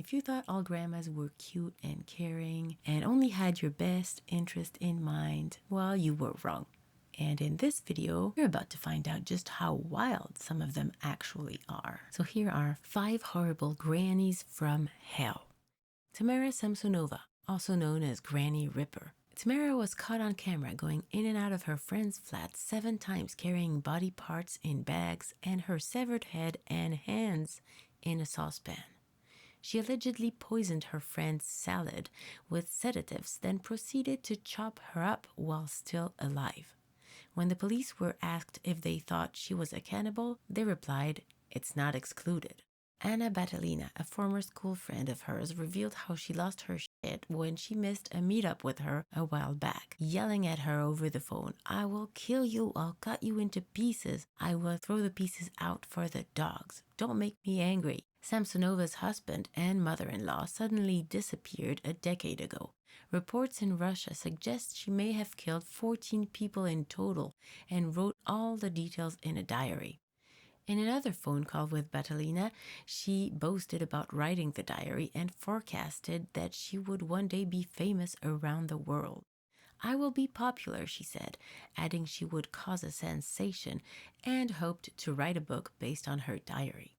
if you thought all grandmas were cute and caring and only had your best interest in mind, well, you were wrong. And in this video, you're about to find out just how wild some of them actually are. So here are 5 horrible grannies from hell. Tamara Samsonova, also known as Granny Ripper. Tamara was caught on camera going in and out of her friend's flat 7 times, carrying body parts in bags and her severed head and hands in a saucepan. She allegedly poisoned her friend's salad with sedatives, then proceeded to chop her up while still alive. When the police were asked if they thought she was a cannibal, they replied, "It's not excluded." Anna Batalina, a former school friend of hers, revealed how she lost her shit when she missed a meetup with her a while back, yelling at her over the phone, "I will kill you, I'll cut you into pieces, I will throw the pieces out for the dogs, don't make me angry." Samsonova's husband and mother-in-law suddenly disappeared a decade ago. Reports in Russia suggest she may have killed 14 people in total and wrote all the details in a diary. In another phone call with Batalina, she boasted about writing the diary and forecasted that she would one day be famous around the world. "I will be popular," she said, adding she would cause a sensation and hoped to write a book based on her diary.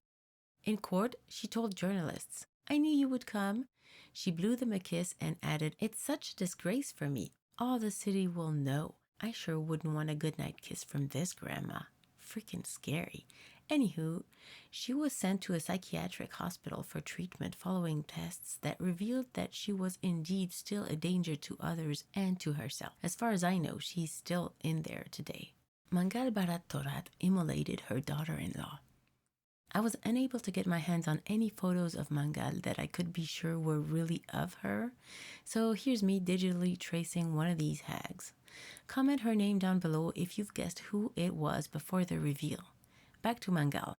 In court, she told journalists, "I knew you would come." She blew them a kiss and added, "It's such a disgrace for me. All the city will know. I sure wouldn't want a goodnight kiss from this grandma. Freaking scary." Anywho, she was sent to a psychiatric hospital for treatment following tests that revealed that she was indeed still a danger to others and to herself. As far as I know, she's still in there today. Mangal Barat Thorat immolated her daughter-in-law. I was unable to get my hands on any photos of Mangal that I could be sure were really of her, so here's me digitally tracing one of these hags. Comment her name down below if you've guessed who it was before the reveal. Back to Mangal.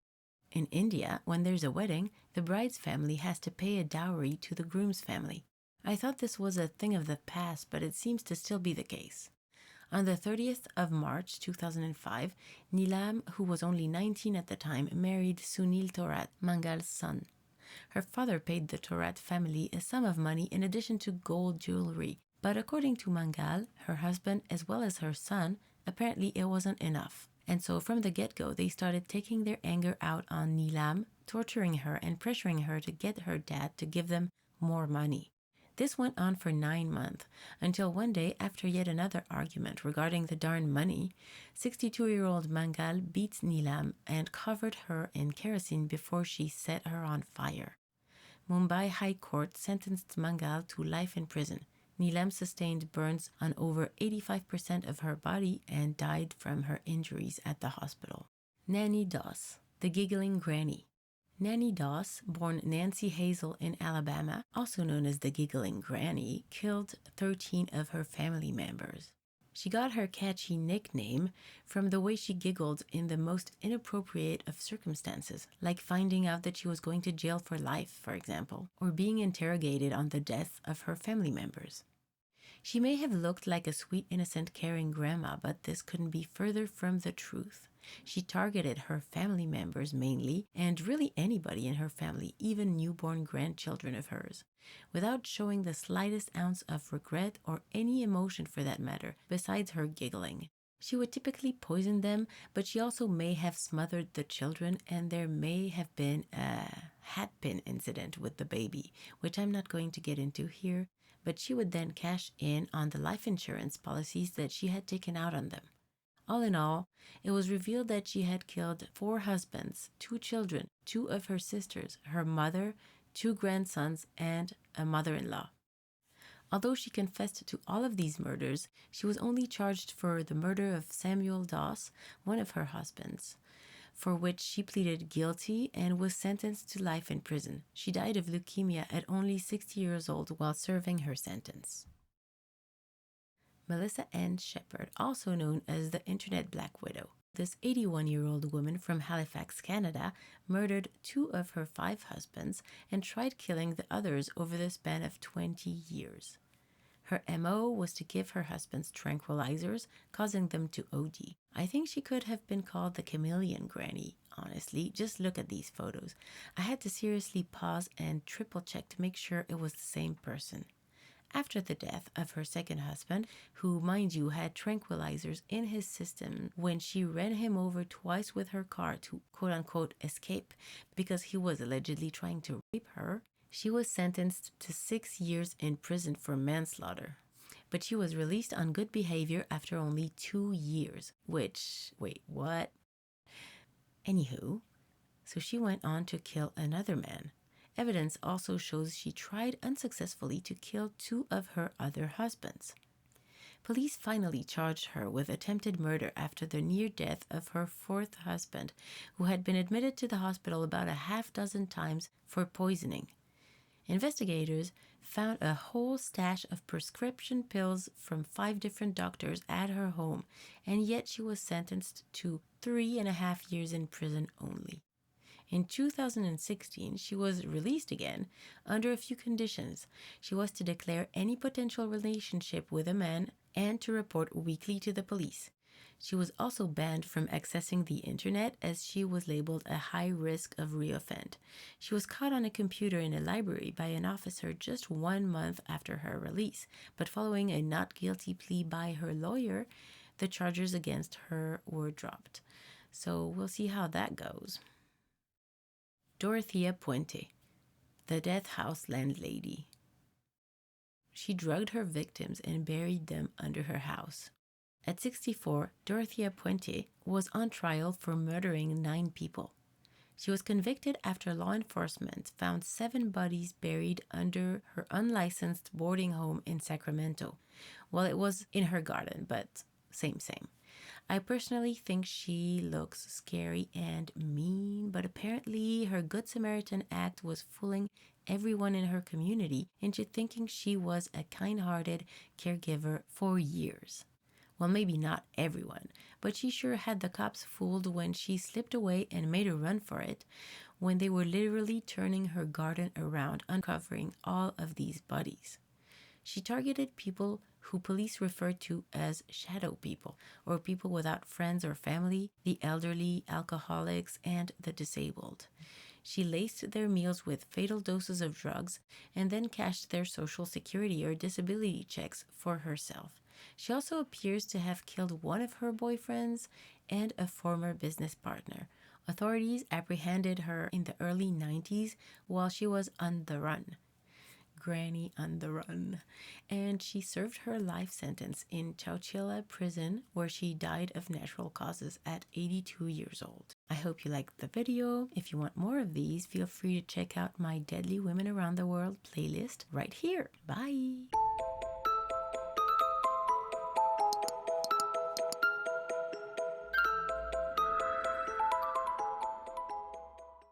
In India, when there's a wedding, the bride's family has to pay a dowry to the groom's family. I thought this was a thing of the past, but it seems to still be the case. On the 30th of March 2005, Nilam, who was only 19 at the time, married Sunil Thorat, Mangal's son. Her father paid the Thorat family a sum of money in addition to gold jewelry, but according to Mangal, her husband as well as her son, apparently it wasn't enough. And so from the get-go, they started taking their anger out on Nilam, torturing her and pressuring her to get her dad to give them more money. This went on for 9 months, until one day, after yet another argument regarding the darn money, 62-year-old Mangal beat Nilam and covered her in kerosene before she set her on fire. Mumbai High Court sentenced Mangal to life in prison. Nilam sustained burns on over 85% of her body and died from her injuries at the hospital. Nanny Doss, the giggling granny. Nanny Doss, born Nancy Hazel in Alabama, also known as the giggling granny, killed 13 of her family members. She got her catchy nickname from the way she giggled in the most inappropriate of circumstances, like finding out that she was going to jail for life, for example, or being interrogated on the death of her family members. She may have looked like a sweet, innocent, caring grandma, but this couldn't be further from the truth. She targeted her family members mainly, and really anybody in her family, even newborn grandchildren of hers, without showing the slightest ounce of regret or any emotion for that matter, besides her giggling. She would typically poison them, but she also may have smothered the children, and there may have been a hat pin incident with the baby, which I'm not going to get into here, but she would then cash in on the life insurance policies that she had taken out on them. All in all, it was revealed that she had killed 4 husbands, 2 children, 2 of her sisters, her mother, 2 grandsons, and a mother-in-law. Although she confessed to all of these murders, she was only charged for the murder of Samuel Doss, one of her husbands, for which she pleaded guilty and was sentenced to life in prison. She died of leukemia at only 60 years old while serving her sentence. Melissa Ann Shepard, also known as the Internet Black Widow. This 81-year-old woman from Halifax, Canada, murdered 2 of her 5 husbands and tried killing the others over the span of 20 years. Her MO was to give her husbands tranquilizers, causing them to OD. I think she could have been called the chameleon granny, honestly. Just look at these photos. I had to seriously pause and triple check to make sure it was the same person. After the death of her second husband, who, mind you, had tranquilizers in his system when she ran him over twice with her car to quote-unquote escape because he was allegedly trying to rape her, she was sentenced to 6 years in prison for manslaughter. But she was released on good behavior after only 2 years, which, wait, what? Anywho, so she went on to kill another man. Evidence also shows she tried unsuccessfully to kill 2 of her other husbands. Police finally charged her with attempted murder after the near death of her 4th husband, who had been admitted to the hospital about a half dozen times for poisoning. Investigators found a whole stash of prescription pills from 5 different doctors at her home, and yet she was sentenced to 3.5 years in prison only. In 2016, she was released again under a few conditions. She was to declare any potential relationship with a man and to report weekly to the police. She was also banned from accessing the internet as she was labeled a high risk of reoffend. She was caught on a computer in a library by an officer just 1 month after her release, but following a not guilty plea by her lawyer, the charges against her were dropped. So we'll see how that goes. Dorothea Puente, the death house landlady. She drugged her victims and buried them under her house. At 64, Dorothea Puente was on trial for murdering 9 people. She was convicted after law enforcement found 7 bodies buried under her unlicensed boarding home in Sacramento. Well, it was in her garden, but same. I personally think she looks scary and mean, but apparently her Good Samaritan act was fooling everyone in her community into thinking she was a kind-hearted caregiver for years. Well, maybe not everyone, but she sure had the cops fooled when she slipped away and made a run for it, when they were literally turning her garden around, uncovering all of these bodies. She targeted people who police refer to as shadow people, or people without friends or family, the elderly, alcoholics, and the disabled. She laced their meals with fatal doses of drugs and then cashed their social security or disability checks for herself. She also appears to have killed one of her boyfriends and a former business partner. Authorities apprehended her in the early 90s while she was on the run. Granny on the run. And she served her life sentence in Chowchilla prison, where she died of natural causes at 82 years old. I hope you liked the video. If you want more of these, feel free to check out my Deadly Women Around the World playlist right here. Bye!